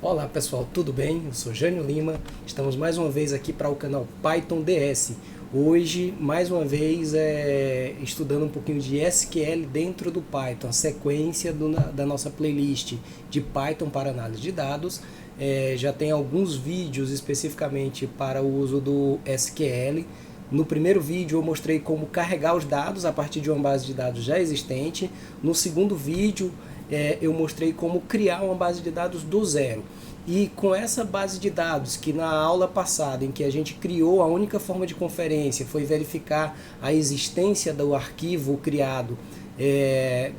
Olá pessoal, tudo bem? Eu sou Jânio Lima, estamos mais uma vez aqui para o canal Python DS. Hoje, mais uma vez, estudando um pouquinho de SQL dentro do Python, a sequência da nossa playlist de Python para análise de dados. Já tem alguns vídeos especificamente para o uso do SQL. No primeiro vídeo eu mostrei como carregar os dados a partir de uma base de dados já existente. No segundo vídeo eu mostrei como criar uma base de dados do zero. E com essa base de dados, que na aula passada, em que a gente criou, a única forma de conferência foi verificar a existência do arquivo criado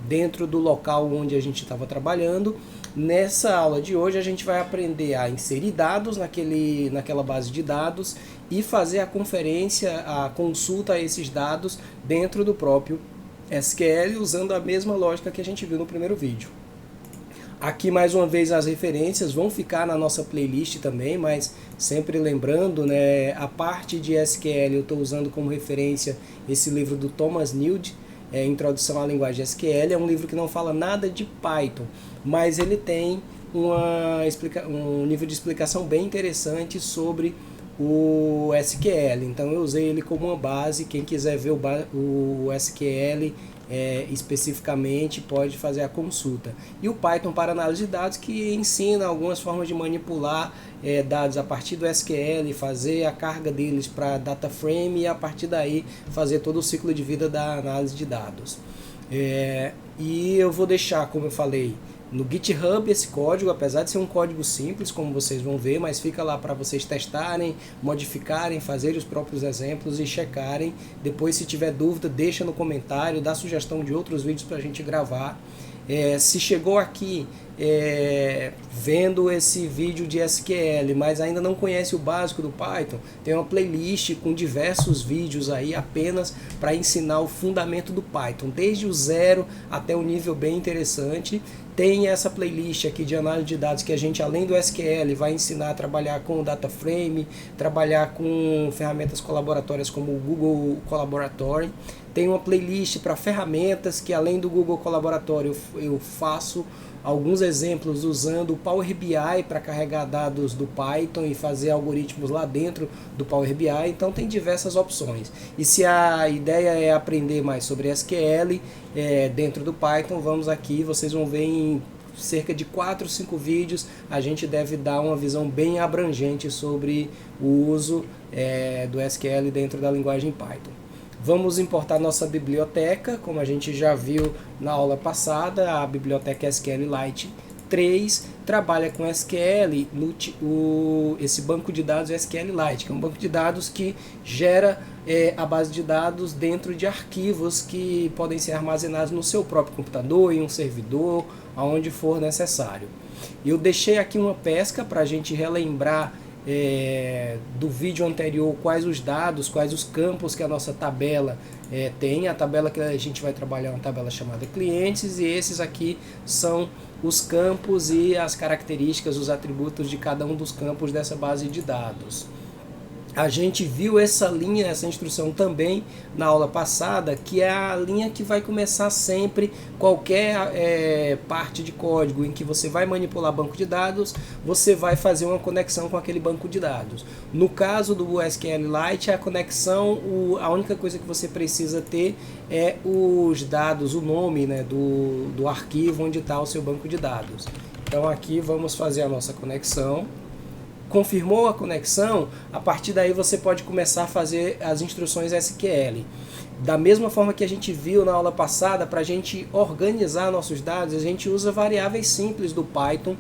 dentro do local onde a gente estava trabalhando. Nessa aula de hoje a gente vai aprender a inserir dados naquela base de dados e fazer a conferência, a consulta a esses dados dentro do próprio SQL, usando a mesma lógica que a gente viu no primeiro vídeo. Aqui mais uma vez as referências vão ficar na nossa playlist também, mas sempre lembrando, né, a parte de SQL eu estou usando como referência esse livro do Thomas Newd, Introdução à Linguagem SQL. É um livro que não fala nada de Python, mas ele tem um nível de explicação bem interessante sobre o SQL. Então eu usei ele como uma base. Quem quiser ver o SQL especificamente pode fazer a consulta. E o Python para análise de dados, que ensina algumas formas de manipular dados a partir do SQL, fazer a carga deles para data frame e a partir daí fazer todo o ciclo de vida da análise de dados. E eu vou deixar, como eu falei, no GitHub esse código, apesar de ser um código simples, como vocês vão ver, mas fica lá para vocês testarem, modificarem, fazerem os próprios exemplos e checarem. Depois, se tiver dúvida, deixa no comentário, dá sugestão de outros vídeos para a gente gravar. Se chegou aqui vendo esse vídeo de SQL, mas ainda não conhece o básico do Python, tem uma playlist com diversos vídeos aí apenas para ensinar o fundamento do Python, desde o zero até o nível bem interessante. Tem essa playlist aqui de análise de dados que a gente, além do SQL, vai ensinar a trabalhar com o Data Frame, trabalhar com ferramentas colaboratórias como o Google Colaboratory. Tem uma playlist para ferramentas que, além do Google Colaboratory, eu faço alguns exemplos usando o Power BI para carregar dados do Python e fazer algoritmos lá dentro do Power BI. Então tem diversas opções. E se a ideia é aprender mais sobre SQL dentro do Python, vamos aqui, vocês vão ver em cerca de 4 ou 5 vídeos, a gente deve dar uma visão bem abrangente sobre o uso do SQL dentro da linguagem Python. Vamos importar nossa biblioteca, como a gente já viu na aula passada, a biblioteca SQLite 3 trabalha com SQL, esse banco de dados SQLite, que é um banco de dados que gera a base de dados dentro de arquivos que podem ser armazenados no seu próprio computador, em um servidor, aonde for necessário. Eu deixei aqui uma pesca para a gente relembrar do vídeo anterior quais os dados, quais os campos que a nossa tabela tem. A tabela que a gente vai trabalhar é uma tabela chamada clientes, e esses aqui são os campos e as características, os atributos de cada um dos campos dessa base de dados. A gente viu essa linha, essa instrução também na aula passada, que é a linha que vai começar sempre qualquer parte de código em que você vai manipular banco de dados, você vai fazer uma conexão com aquele banco de dados. No caso do SQLite, a conexão, a única coisa que você precisa ter é os dados, o nome, né, do arquivo onde está o seu banco de dados. Então aqui vamos fazer a nossa conexão. Confirmou a conexão, a partir daí você pode começar a fazer as instruções SQL. Da mesma forma que a gente viu na aula passada, para a gente organizar nossos dados, a gente usa variáveis simples do Python.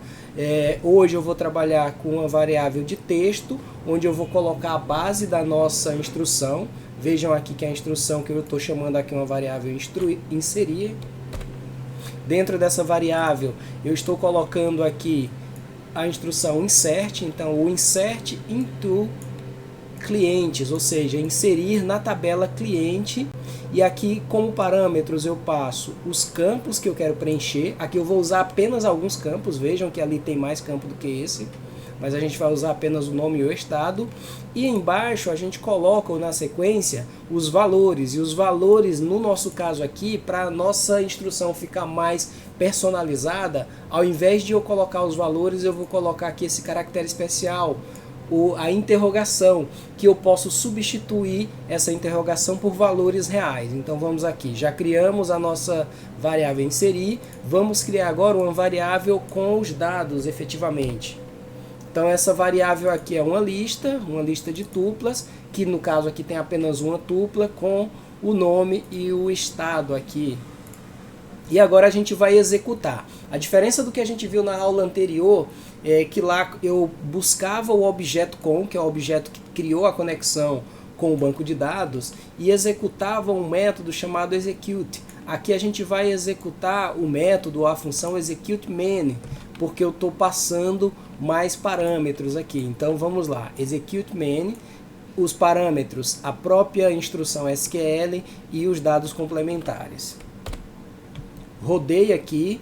Hoje eu vou trabalhar com uma variável de texto, onde eu vou colocar a base da nossa instrução. Vejam aqui que a instrução que eu estou chamando aqui uma variável inserir. Dentro dessa variável eu estou colocando aqui a instrução insert, então o insert into clientes, ou seja, inserir na tabela cliente, e aqui como parâmetros eu passo os campos que eu quero preencher. Aqui eu vou usar apenas alguns campos, vejam que ali tem mais campo do que esse. mas a gente vai usar apenas o nome e o estado. E embaixo a gente coloca na sequência os valores, e os valores no nosso caso aqui, para a nossa instrução ficar mais personalizada, ao invés de eu colocar os valores, eu vou colocar aqui esse caractere especial, a interrogação, que eu posso substituir essa interrogação por valores reais. Então vamos aqui, já criamos a nossa variável inserir, vamos criar agora uma variável com os dados efetivamente. Então essa variável aqui é uma lista de tuplas, que no caso aqui tem apenas uma tupla com o nome e o estado aqui. E agora a gente vai executar. A diferença do que a gente viu na aula anterior é que lá eu buscava o objeto com, que é o objeto que criou a conexão com o banco de dados, e executava um método chamado execute. Aqui a gente vai executar o método, a função execute main, porque eu estou passando mais parâmetros aqui. Então vamos lá, execute main, os parâmetros, a própria instrução SQL e os dados complementares. Rodei aqui,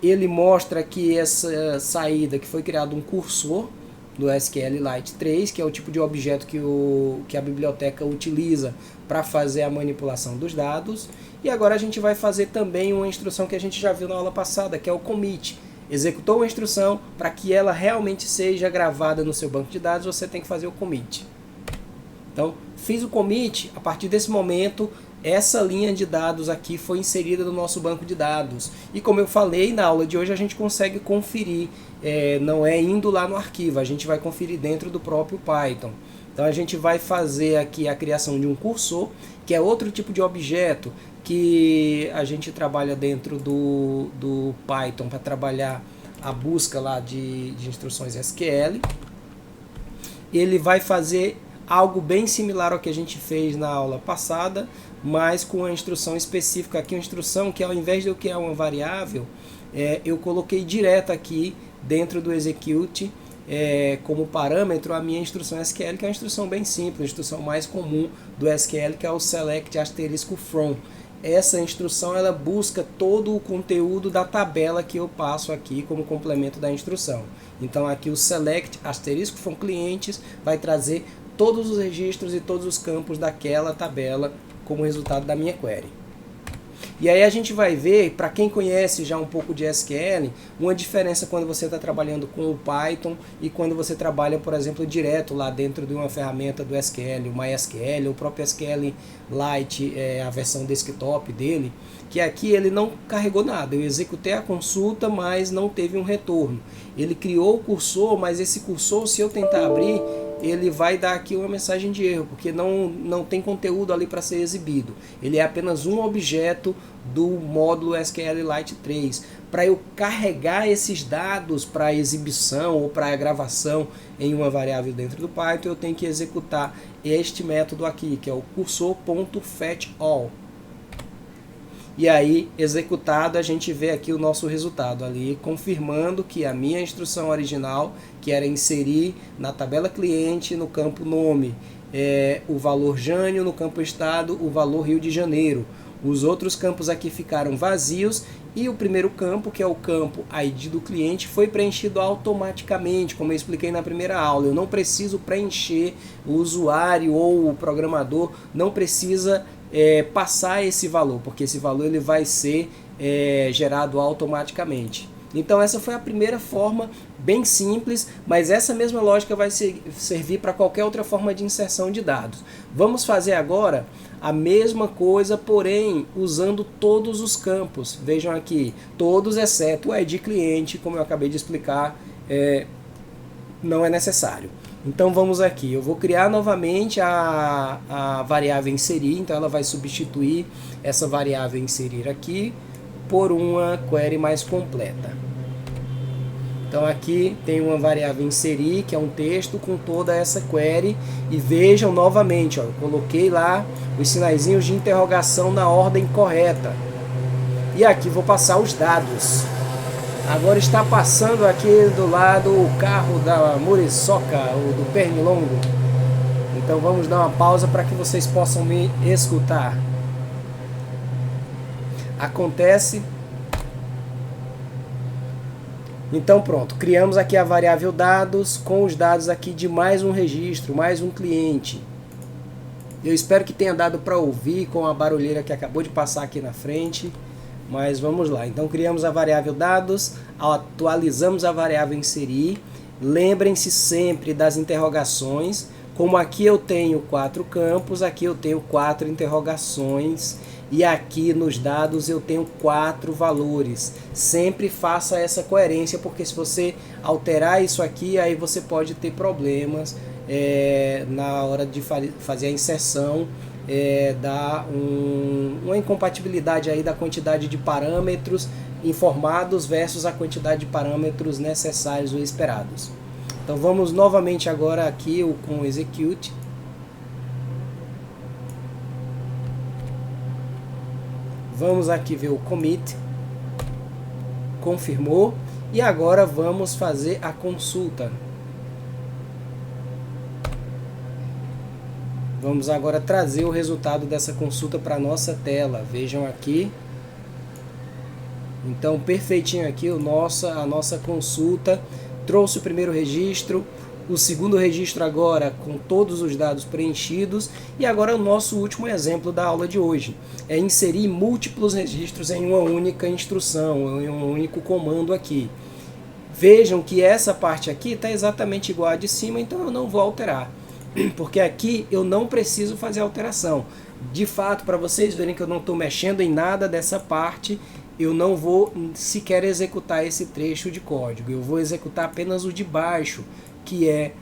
ele mostra aqui essa saída que foi criado um cursor do SQLite 3, que é o tipo de objeto que a biblioteca utiliza para fazer a manipulação dos dados. E agora a gente vai fazer também uma instrução que a gente já viu na aula passada, que é o commit. Executou uma instrução, para que ela realmente seja gravada no seu banco de dados, você tem que fazer o commit. Então, fiz o commit, a partir desse momento, essa linha de dados aqui foi inserida no nosso banco de dados. E como eu falei, na aula de hoje a gente consegue conferir, não é indo lá no arquivo, a gente vai conferir dentro do próprio Python. Então a gente vai fazer aqui a criação de um cursor, que é outro tipo de objeto que a gente trabalha dentro do Python para trabalhar a busca lá de instruções SQL. Ele vai fazer algo bem similar ao que a gente fez na aula passada, mas com uma instrução específica aqui, uma instrução que ao invés de eu criar uma variável, eu coloquei direto aqui dentro do execute como parâmetro a minha instrução SQL, que é uma instrução bem simples, a instrução mais comum do SQL, que é o select asterisco from. Essa instrução ela busca todo o conteúdo da tabela que eu passo aqui como complemento da instrução. Então aqui o select asterisco from clientes vai trazer todos os registros e todos os campos daquela tabela como resultado da minha query. E aí a gente vai ver, para quem conhece já um pouco de SQL, uma diferença quando você está trabalhando com o Python e quando você trabalha, por exemplo, direto lá dentro de uma ferramenta do SQL, o MySQL, o próprio SQLite, a versão desktop dele, que aqui ele não carregou nada. Eu executei a consulta, mas não teve um retorno. Ele criou o cursor, mas esse cursor, se eu tentar abrir, ele vai dar aqui uma mensagem de erro, porque não tem conteúdo ali para ser exibido. Ele é apenas um objeto do módulo SQLite 3. Para eu carregar esses dados para exibição ou para gravação em uma variável dentro do Python, eu tenho que executar este método aqui, que é o cursor.fetchAll. E aí, executado, a gente vê aqui o nosso resultado ali, confirmando que a minha instrução original, que era inserir na tabela cliente, no campo nome, o valor Jânio, no campo estado, o valor Rio de Janeiro. Os outros campos aqui ficaram vazios e o primeiro campo, que é o campo ID do cliente, foi preenchido automaticamente, como eu expliquei na primeira aula. Eu não preciso preencher, o usuário ou o programador não precisa passar esse valor, porque esse valor ele vai ser gerado automaticamente. Então essa foi a primeira forma, bem simples, mas essa mesma lógica vai servir para qualquer outra forma de inserção de dados. Vamos fazer agora a mesma coisa, porém usando todos os campos. Vejam aqui, todos exceto o ID cliente, como eu acabei de explicar, não é necessário. Então vamos aqui, eu vou criar novamente a variável inserir, então ela vai substituir essa variável inserir aqui por uma query mais completa. Então aqui tem uma variável inserir, que é um texto com toda essa query, e vejam novamente, ó, eu coloquei lá os sinaizinhos de interrogação na ordem correta. E aqui vou passar os dados. Agora está passando aqui do lado o carro da Muriçoca, ou do Pernilongo. Então vamos dar uma pausa para que vocês possam me escutar. Então pronto, criamos aqui a variável dados com os dados aqui de mais um registro, mais um cliente. Eu espero que tenha dado para ouvir com a barulheira que acabou de passar aqui na frente, mas vamos lá. Então criamos a variável dados, atualizamos a variável inserir. Lembrem-se sempre das interrogações. Como aqui eu tenho 4 campos, aqui eu tenho 4 interrogações e aqui nos dados eu tenho 4 valores. Sempre faça essa coerência, porque se você alterar isso aqui, aí você pode ter problemas na hora de fazer a inserção, dar uma incompatibilidade aí da quantidade de parâmetros informados versus a quantidade de parâmetros necessários ou esperados. Então vamos novamente agora aqui com o execute. Vamos aqui ver o commit. Confirmou. E agora vamos fazer a consulta. Vamos agora trazer o resultado dessa consulta para a nossa tela. Vejam aqui. Então perfeitinho aqui a nossa consulta. Trouxe o primeiro registro, o segundo registro agora com todos os dados preenchidos, e agora o nosso último exemplo da aula de hoje é inserir múltiplos registros em uma única instrução, em um único comando aqui. Vejam que essa parte aqui está exatamente igual à de cima, então eu não vou alterar, porque aqui eu não preciso fazer alteração. De fato, para vocês verem que eu não estou mexendo em nada dessa parte, eu não vou sequer executar esse trecho de código, eu vou executar apenas o de baixo, que é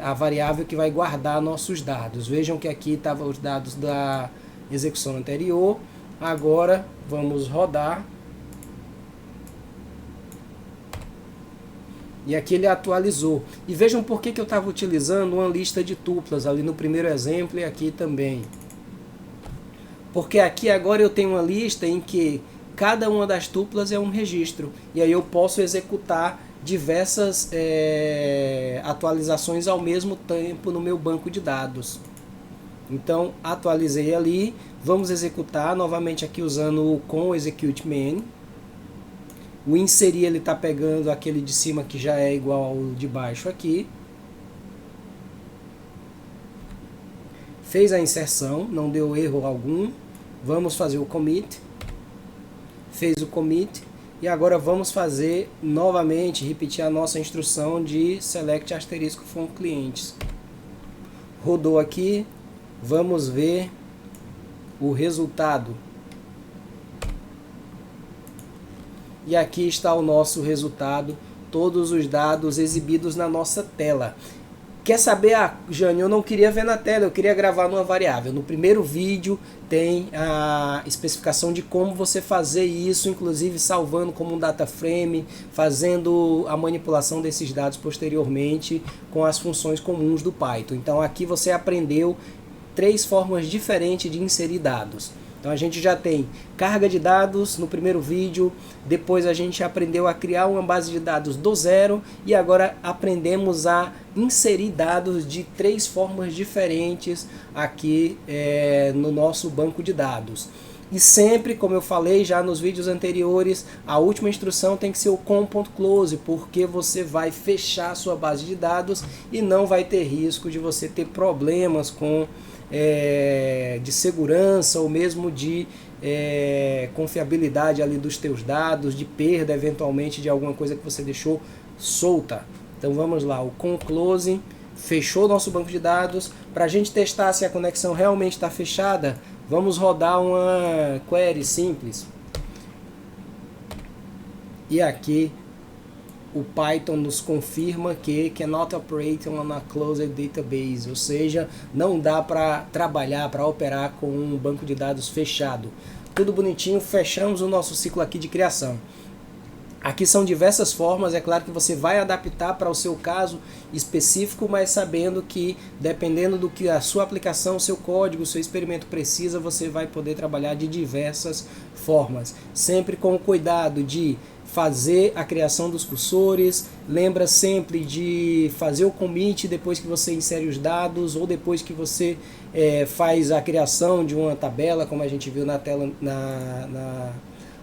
a variável que vai guardar nossos dados. Vejam que aqui estavam os dados da execução anterior, agora vamos rodar. E aqui ele atualizou. E vejam por que eu estava utilizando uma lista de tuplas ali no primeiro exemplo e aqui também. Porque aqui agora eu tenho uma lista em que cada uma das tuplas é um registro. E aí eu posso executar diversas atualizações ao mesmo tempo no meu banco de dados. Então atualizei ali. Vamos executar novamente aqui usando o com execute main. O inserir ele está pegando aquele de cima que já é igual ao de baixo aqui. Fez a inserção, não deu erro algum. Vamos fazer o commit. Fez o commit. E agora vamos fazer novamente, repetir a nossa instrução de select asterisco from clientes. Rodou aqui. Vamos ver o resultado. E aqui está o nosso resultado, todos os dados exibidos na nossa tela. Quer saber, Jane, eu não queria ver na tela, eu queria gravar numa variável. No primeiro vídeo tem a especificação de como você fazer isso, inclusive salvando como um data frame, fazendo a manipulação desses dados posteriormente com as funções comuns do Python. Então aqui você aprendeu 3 formas diferentes de inserir dados. Então a gente já tem carga de dados no primeiro vídeo, depois a gente aprendeu a criar uma base de dados do zero e agora aprendemos a inserir dados de 3 formas diferentes aqui no nosso banco de dados. E sempre, como eu falei já nos vídeos anteriores, a última instrução tem que ser o com.close, porque você vai fechar a sua base de dados e não vai ter risco de você ter problemas com de segurança ou mesmo de confiabilidade ali dos teus dados, de perda eventualmente de alguma coisa que você deixou solta. Então vamos lá, o com close fechou nosso banco de dados. Para a gente testar se a conexão realmente está fechada, vamos rodar uma query simples. E aqui o Python nos confirma que cannot operate on a closed database, ou seja, não dá para trabalhar, para operar com um banco de dados fechado. Tudo bonitinho, fechamos o nosso ciclo aqui de criação. Aqui são diversas formas, é claro que você vai adaptar para o seu caso específico, mas sabendo que dependendo do que a sua aplicação, o seu código, o seu experimento precisa, você vai poder trabalhar de diversas formas. Sempre com o cuidado de fazer a criação dos cursores, lembra sempre de fazer o commit depois que você insere os dados ou depois que você faz a criação de uma tabela, como a gente viu na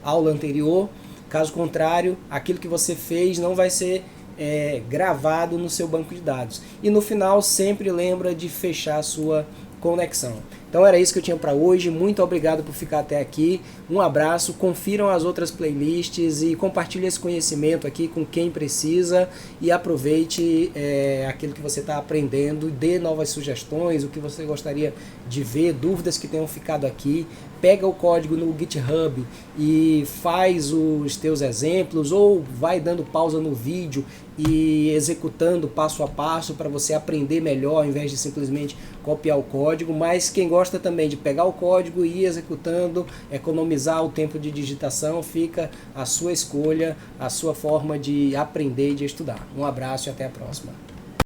aula anterior. Caso contrário, aquilo que você fez não vai ser gravado no seu banco de dados. E no final, sempre lembra de fechar a sua conexão. Então era isso que eu tinha para hoje. Muito obrigado por ficar até aqui. Um abraço, confiram as outras playlists e compartilhe esse conhecimento aqui com quem precisa e aproveite aquilo que você está aprendendo, dê novas sugestões, o que você gostaria de ver, dúvidas que tenham ficado aqui. Pega o código no GitHub e faz os teus exemplos ou vai dando pausa no vídeo e executando passo a passo para você aprender melhor, ao invés de simplesmente copiar o código. Mas quem gosta também de pegar o código e ir executando, economizar o tempo de digitação, fica a sua escolha, a sua forma de aprender e de estudar. Um abraço e até a próxima.